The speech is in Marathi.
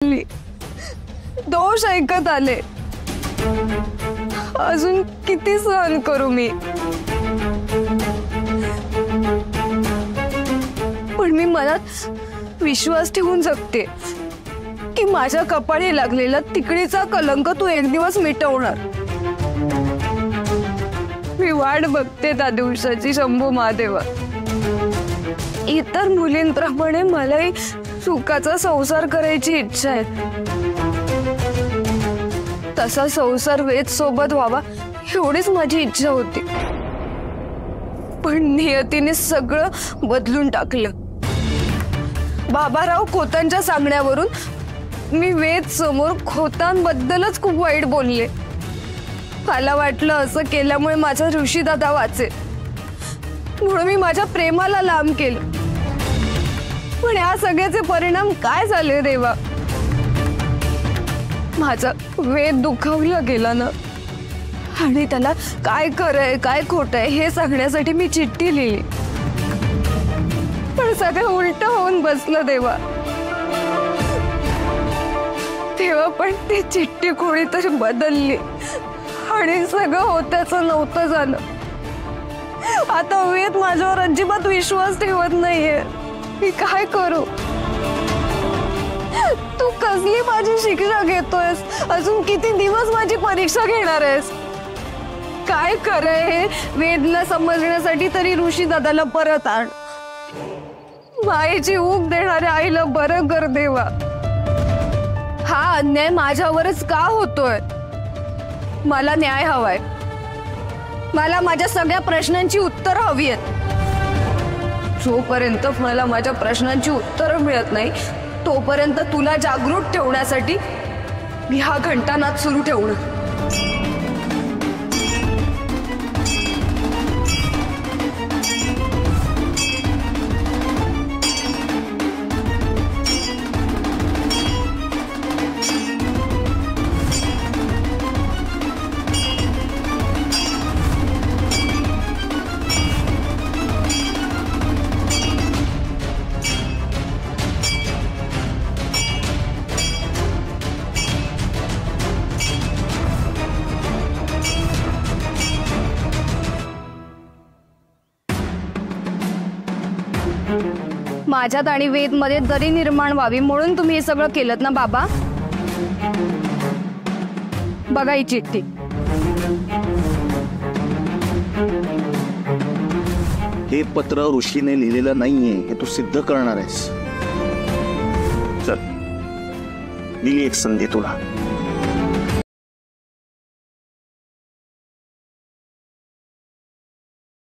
बोलली, दोष ऐकत आले, अजून किती सहन करू मी? पण मी मनात विश्वास ठेवून जगते की माझ्या कपाळी लागलेला तिकडीचा कलंक तू एक दिवस मिटवणार. मी वाट बघते त्या दिवसाची शंभू महादेवा. इतर मुलींप्रमाणे मलाही सुखाचा संसार करायची इच्छा आहे. तसा संसार वेद सोबत व्हावा एवढीच माझी इच्छा होती. पण नियतीने सगळं बदलून टाकलं. बाबाराव खोतांच्या सांगण्यावरून मी वेद समोर खोतांबद्दलच खूप वाईट बोलले. मला वाटलं असं केल्यामुळे माझा ऋषी दादा वाचेल, म्हणून मी माझ्या प्रेमाला लांब केलं. पण या सगळ्याचे परिणाम काय झाले देवा? माझा वेद दुखावला गेला ना. आणि त्याला काय खरंय काय खोटंय हे सांगण्यासाठी मी चिठ्ठी लिहिली. पण सगळं उलट होऊन बसलं देवा. तेव्हा पण ती चिठ्ठी कोणीतरी बदलली आणि सगळं होत्याचं नव्हतं झालं. आता वेद माझ्यावर अजिबात विश्वास ठेवत नाहीये. मी काय करू? तू कसली माझी शिक्षा घेतोयस? अजून किती दिवस माझी परीक्षा घेणार आहेस? काय खरंय हे वेदला समजण्यासाठी तरी ऋषी दादाला परत आण. मायेची ऊब देणाऱ्या आईला बरं कर देवा. हा अन्याय माझ्यावरच का होतोय? मला न्याय हवाय. मला माझ्या सगळ्या प्रश्नांची उत्तर हवी आहेत. जोपर्यंत मला माझ्या प्रश्नांची उत्तर मिळत नाही तोपर्यंत तुला जागृत ठेवण्यासाठी मी हा घंटानाद सुरू ठेवणार. माझ्यात आणि वेद मध्ये दरी निर्माण व्हावी म्हणून तुम्ही हे सगळं केलत ना बाबा? बघा ही चिठ्ठी. हे पत्र ऋषीने लिहिलेलं नाहीये हे तू सिद्ध करणार आहेस. चल, दिली एक संधी तुला.